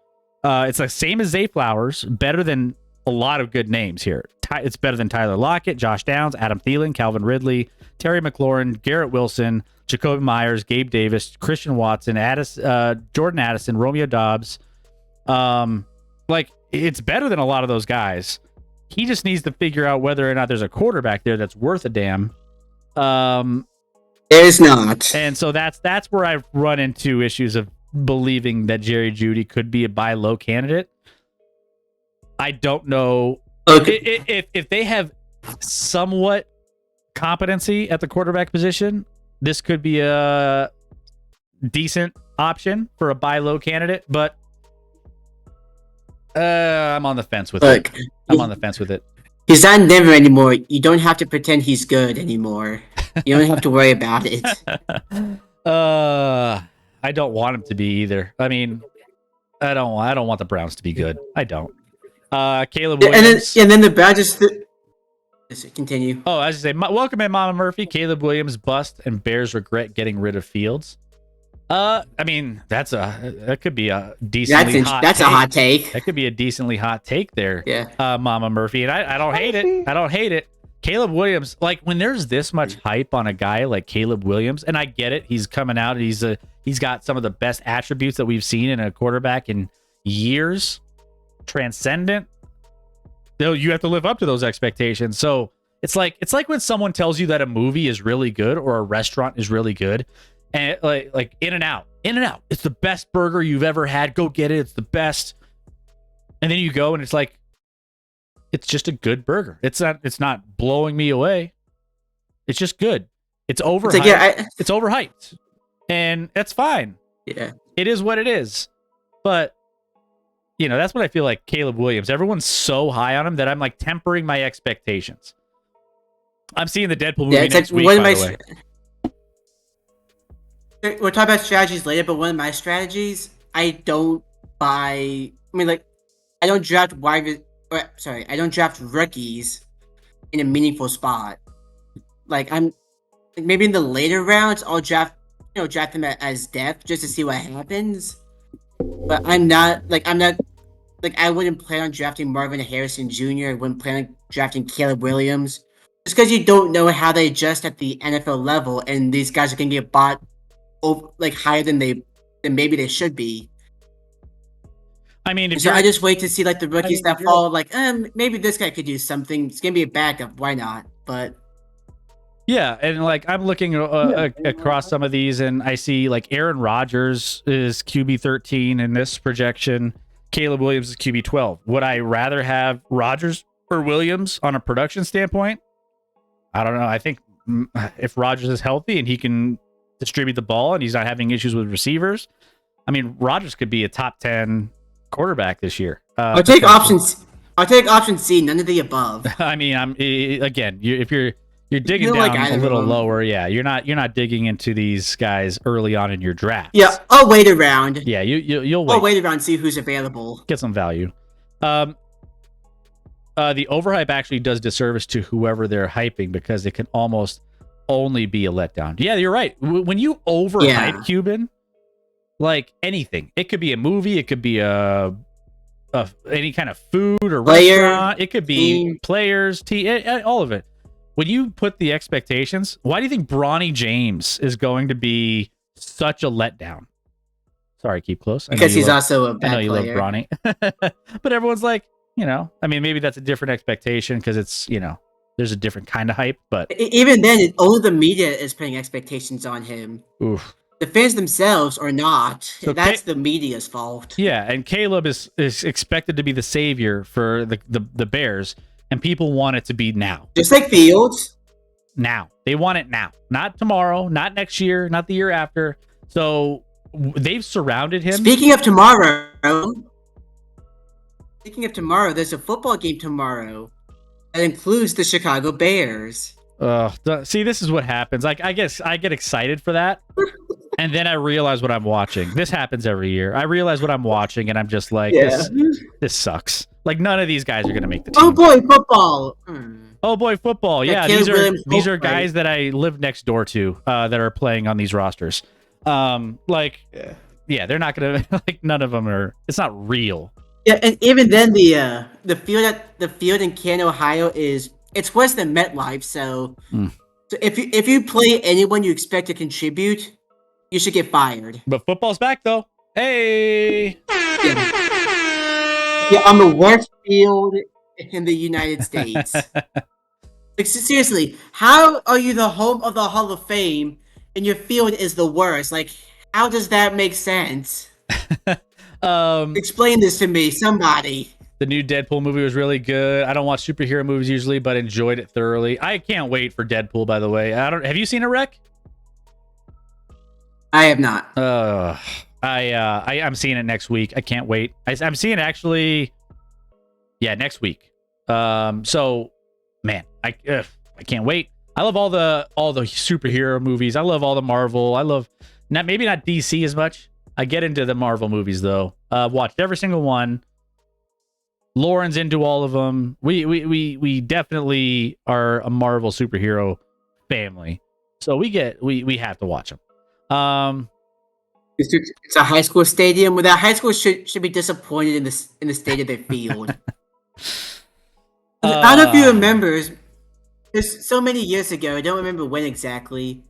it's the same as Zay Flowers, better than a lot of good names here. It's better than Tyler Lockett, Josh Downs, Adam Thielen, Calvin Ridley, Terry McLaurin, Garrett Wilson, Jacoby Myers, Gabe Davis, Christian Watson, Jordan Addison, Romeo Dobbs. Like, it's better than a lot of those guys. He just needs to figure out whether or not there's a quarterback there that's worth a damn. There's not. And so that's where I've run into issues of believing that Jerry Jeudy could be a buy low candidate. I don't know. Okay. If they have somewhat competency at the quarterback position, this could be a decent option for a buy low candidate, but I'm on the fence with it. I'm on the fence with it. He's not in Denver anymore. You don't have to pretend he's good anymore. You don't have to worry about it. I don't want him to be either. I mean, I don't want the Browns to be good. I don't. Caleb Williams. And then the Browns just continue. Oh, I was just say, welcome in, Mama Murphy. Caleb Williams bust and Bears regret getting rid of Fields. I mean, that could be a decently hot. That's a hot take. That could be a decently hot take there. Yeah. Mama Murphy, and I don't hate it. I don't hate it. Caleb Williams, like, when there's this much hype on a guy like Caleb Williams, and I get it, he's coming out and he's got some of the best attributes that we've seen in a quarterback in years. Transcendent. Though you have to live up to those expectations. So it's like when someone tells you that a movie is really good or a restaurant is really good, and like In-N-Out, it's the best burger you've ever had. Go get it. It's the best. And then you go and it's like, it's just a good burger. It's not blowing me away. It's just good. It's overhyped. It's overhyped, and that's fine. Yeah, it is what it is. But that's what I feel like Caleb Williams. Everyone's so high on him that I'm like tempering my expectations. I'm seeing the Deadpool movie next week, by the way. We'll talk about strategies later, but one of my strategies I don't buy. I mean, like, I don't draft I don't draft rookies in a meaningful spot. Like, like, maybe in the later rounds, I'll draft them as depth just to see what happens. But I'm not like I wouldn't plan on drafting Marvin Harrison Jr. I wouldn't plan on drafting Caleb Williams. Just because you don't know how they adjust at the NFL level, and these guys are gonna get bought like higher than maybe they should be. I mean, if So you're I just wait to see like the rookies that fall. Like, maybe this guy could do something. It's gonna be a backup. Why not? But yeah, and like I'm looking across some of these, and I see like Aaron Rodgers is QB 13 in this projection. Caleb Williams is QB 12. Would I rather have Rodgers or Williams on a production standpoint? I don't know. I think if Rodgers is healthy and he can distribute the ball and he's not having issues with receivers, I mean, Rodgers could be a top 10 quarterback this year. I'll take options. I'll take option C. None of the above. I mean, if you're digging You down like a little them. lower, yeah. You're not digging into these guys early on in your draft. Yeah, I'll wait around. Yeah, you'll wait. I'll wait around, see who's available. Get some value. The overhype actually does disservice to whoever they're hyping because it can almost only be a letdown. Yeah, you're right. When you overhype Cuban, like anything, it could be a movie, it could be any kind of food or restaurant, it could be players, all of it. When you put the expectations, why do you think Bronny James is going to be such a letdown? Sorry, keep close. Because he's also a bad I know you player. love Bronny. But everyone's like, I mean, maybe that's a different expectation because it's, there's a different kind of hype. But even then, only the media is putting expectations on him. Oof. The fans themselves are not. So that's the media's fault. Yeah, and Caleb is expected to be the savior for the Bears, and people want it to be now. Just like Fields. Now. They want it now. Not tomorrow, not next year, not the year after. So they've surrounded him. Speaking of tomorrow, there's a football game tomorrow that includes the Chicago Bears. See, this is what happens. Like, I guess I get excited for that, and then I realize what I'm watching. This happens every year. I realize what I'm watching, and I'm just like, this sucks. Like, none of these guys are gonna make the team. Oh boy, football! Oh boy, football! Yeah, these are guys that I live next door to that are playing on these rosters. They're not gonna like. None of them are. It's not real. Yeah, and even then, the field in Canton, Ohio it's worse than MetLife. So if you play anyone you expect to contribute, you should get fired. But football's back though. Hey. Yeah, on the worst field in the United States. Like, seriously, how are you the home of the Hall of Fame and your field is the worst? Like, how does that make sense? Explain this to me, somebody. The new Deadpool movie was really good. I don't watch superhero movies usually, but enjoyed it thoroughly. I can't wait for Deadpool, by the way. Have you seen it, Rec? I have not. I'm seeing it next week. I can't wait. I'm seeing it actually, next week. So, man, I can't wait. I love all the superhero movies. I love all the Marvel. I love maybe not DC as much. I get into the Marvel movies though. Watched every single one. Lauren's into all of them. We definitely are a Marvel superhero family. So we have to watch them. It's a high school stadium. That high school should be disappointed in the state of their field. I don't know if you remember. It's so many years ago. I don't remember when exactly.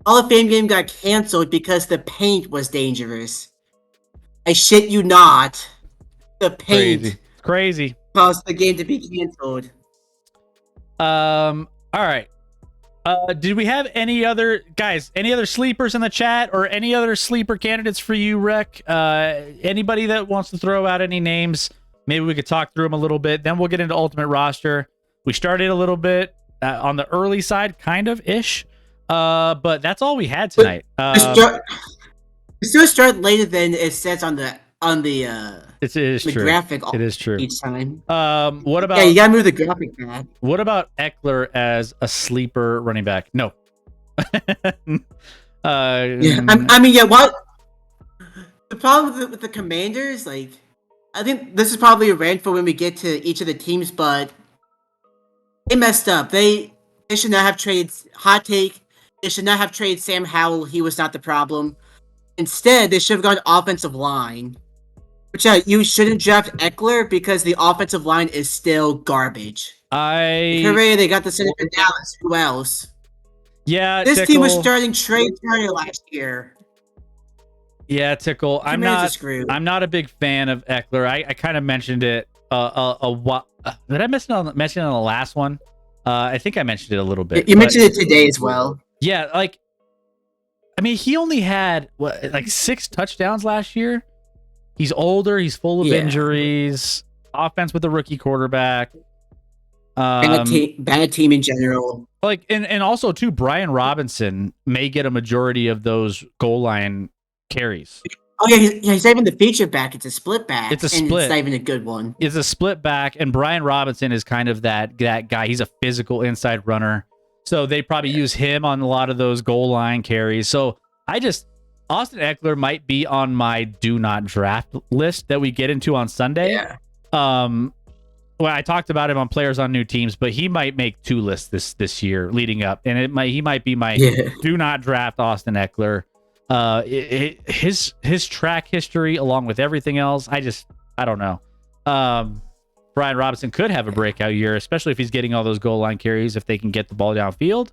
Hall of Fame game got canceled because the paint was dangerous. I shit you not. The paint crazy caused the game to be canceled. All right. Did we have any other sleepers in the chat or any other sleeper candidates for you, Rec? Anybody that wants to throw out any names? Maybe we could talk through them a little bit. Then we'll get into Ultimate Roster. We started a little bit on the early side, kind of ish. But that's all we had tonight. We still start later than it says on the it is the true. graphic. It is true. Each time. What about? Yeah, you gotta move the graphic back. What about Eckler as a sleeper running back? No. I mean, what? The problem with the Commanders, like, I think this is probably a rant for when we get to each of the teams, but they messed up. They should not have traded. Hot take. They should not have traded Sam Howell. He was not the problem. Instead, they should have gone offensive line. Which you shouldn't draft Eckler because the offensive line is still garbage. Hooray! They got the center for Dallas. Who else? Yeah, This Tickle. team was starting Trey Turner last year. Yeah, Tickle. I'm not a big fan of Eckler. I kind of mentioned it. Did I mention it on the last one? I think I mentioned it a little bit. You mentioned it today as well. Yeah, like, I mean, he only had like 6 touchdowns last year. He's older. He's full of injuries. Offense with a rookie quarterback. Bad team in general. Like, and also too, Brian Robinson may get a majority of those goal line carries. Oh yeah, he's not even the feature back. It's a split back. It's a split. It's not even a good one. It's a split back, and Brian Robinson is kind of that guy. He's a physical inside runner, so they probably use him on a lot of those goal line carries. So Austin Eckler might be on my do not draft list that we get into on Sunday. Yeah. Well, I talked about him on players on new teams, but he might make 2 lists this year leading up, and he might be my do not draft Austin Eckler. His track history along with everything else, I don't know. Brian Robinson could have a breakout year, especially if he's getting all those goal line carries, if they can get the ball downfield.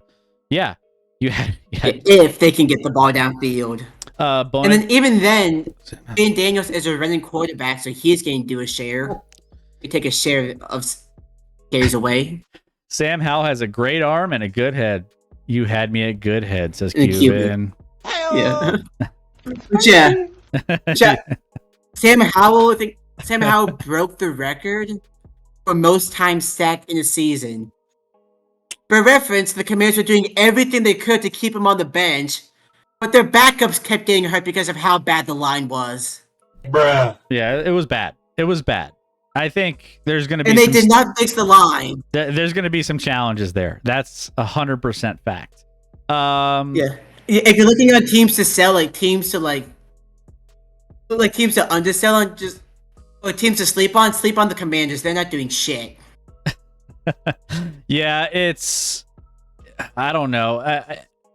Yeah. If they can get the ball downfield. And then even then, Ben Daniels is a running quarterback, so he's going to do a share. You take a share of carries away. Sam Howell has a great arm and a good head. You had me at good head, says Cuban. Yeah. Sam Howell broke the record for most times sacked in a season. For reference, the Commanders were doing everything they could to keep him on the bench, but their backups kept getting hurt because of how bad the line was. Bruh. Yeah, it was bad. It was bad. I think there's going to be and they did not fix the line. There's going to be some challenges there. That's 100% fact. Yeah. If you're looking at teams to sell, teams to undersell and teams to sleep on the Commanders. They're not doing shit. Yeah, I don't know.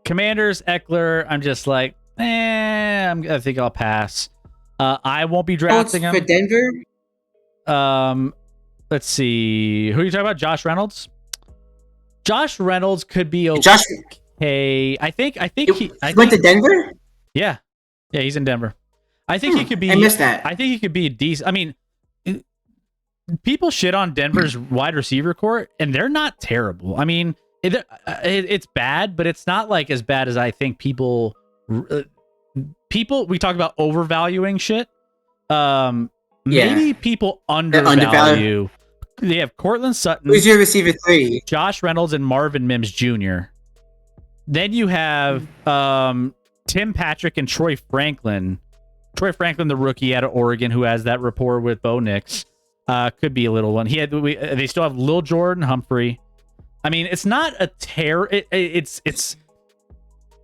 Commanders, Eckler, I'm just like, I think I'll pass. I won't be drafting him. For Denver? Let's see. Who are you talking about? Josh Reynolds? Josh Reynolds could be okay. I think he went to Denver? Yeah, he's in Denver. I think he could be. I missed that. I think he could be a decent. I mean, people shit on Denver's wide receiver court, and they're not terrible. I mean, it's bad, but it's not like as bad as I think people. We talk about overvaluing shit. Maybe people undervalue. They have Cortland Sutton. Who's your receiver 3? Josh Reynolds and Marvin Mims Jr. Then you have Tim Patrick and Troy Franklin. Troy Franklin, the rookie out of Oregon, who has that rapport with Bo Nix, could be a little one. They still have Lil Jordan Humphrey. I mean, it's not a tear. It's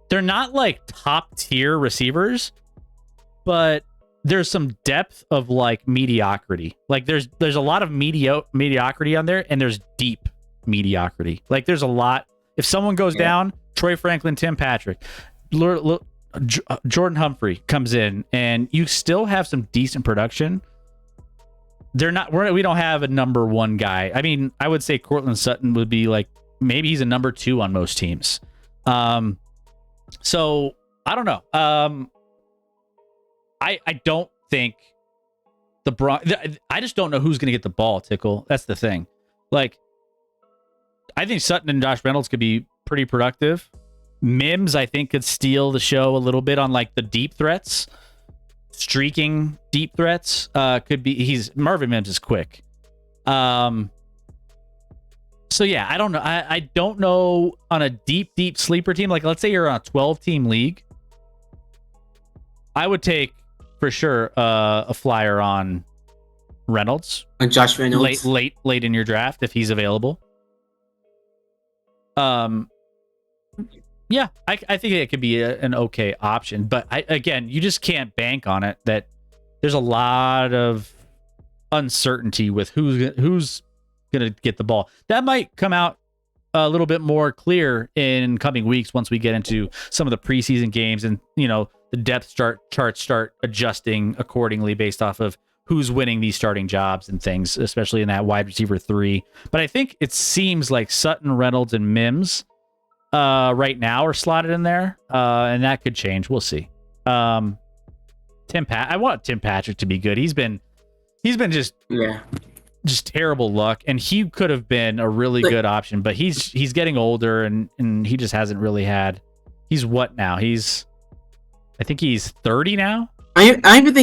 they're not like top tier receivers, but there's some depth of like mediocrity. Like there's a lot of mediocrity on there, and there's deep mediocrity. Like there's a lot. If someone goes down, Troy Franklin, Tim Patrick, Jordan Humphrey comes in, and you still have some decent production. We don't have a number 1 guy. I mean, I would say Cortland Sutton would be like, maybe he's a number 2 on most teams. So I don't know. I don't think I just don't know who's going to get the ball, Tickle. That's the thing. Like, I think Sutton and Josh Reynolds could be pretty productive. Mims, I think, could steal the show a little bit on like the deep threats. Streaking deep threats could be. Marvin Mims is quick. So yeah, I don't know. I don't know on a deep sleeper team. Like, let's say you're on a 12-team league. I would take for sure a flyer on Reynolds. On Josh Reynolds. Late in your draft if he's available. Yeah, I think it could be an okay option, but again, you just can't bank on it. That there's a lot of uncertainty with who's going to get the ball. That might come out a little bit more clear in coming weeks once we get into some of the preseason games, and the depth charts start adjusting accordingly based off of who's winning these starting jobs and things, especially in that wide receiver 3. But I think it seems like Sutton, Reynolds, and Mims right now are slotted in there, and that could change. We'll see. I want Tim Patrick to be good. He's been just terrible luck, and he could have been a really good option, but he's getting older, and he just hasn't really had. He's what now? I think he's 30 now. I don't even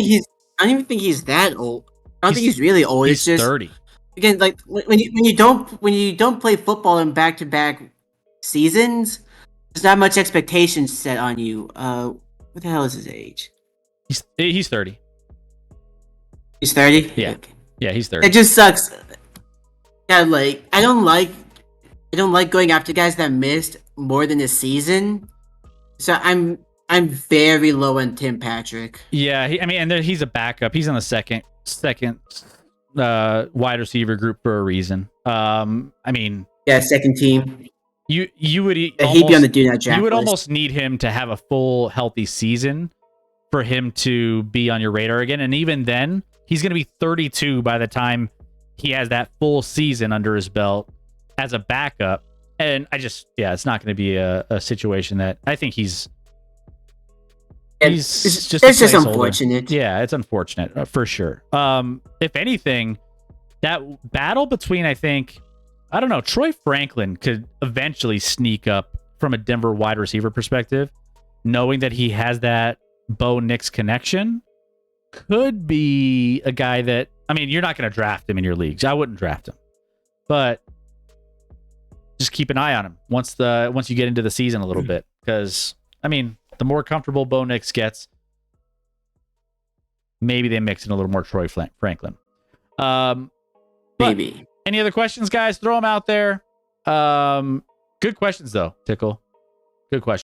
think he's that old. I don't think he's really old. He's It's just 30. again, like when you don't play football in back-to-back seasons, there's not much expectations set on you. What the hell is his age? He's 30. He's 30. Yeah. Okay. Yeah, he's 30. It just sucks. Yeah, like I don't like going after guys that missed more than a season. So I'm very low on Tim Patrick. Yeah, he's a backup. He's on the second wide receiver group for a reason. Yeah, second team. You would He'd be on the do not draft You would list. almost need him to have a full healthy season for him to be on your radar again, and even then, he's going to be 32 by the time he has that full season under his belt as a backup. And it's not going to be a situation that I think he's it's just just unfortunate. Yeah, it's unfortunate for sure. If anything, that battle between Troy Franklin could eventually sneak up from a Denver wide receiver perspective, knowing that he has that Bo Nix connection. Could be a guy that you're not going to draft him in your leagues. I wouldn't draft him, but just keep an eye on him once you get into the season a little bit, because the more comfortable Bo Nix gets, maybe they mix in a little more Troy Franklin. Maybe. Any other questions, guys? Throw them out there. Good questions though, Tickle. Good question.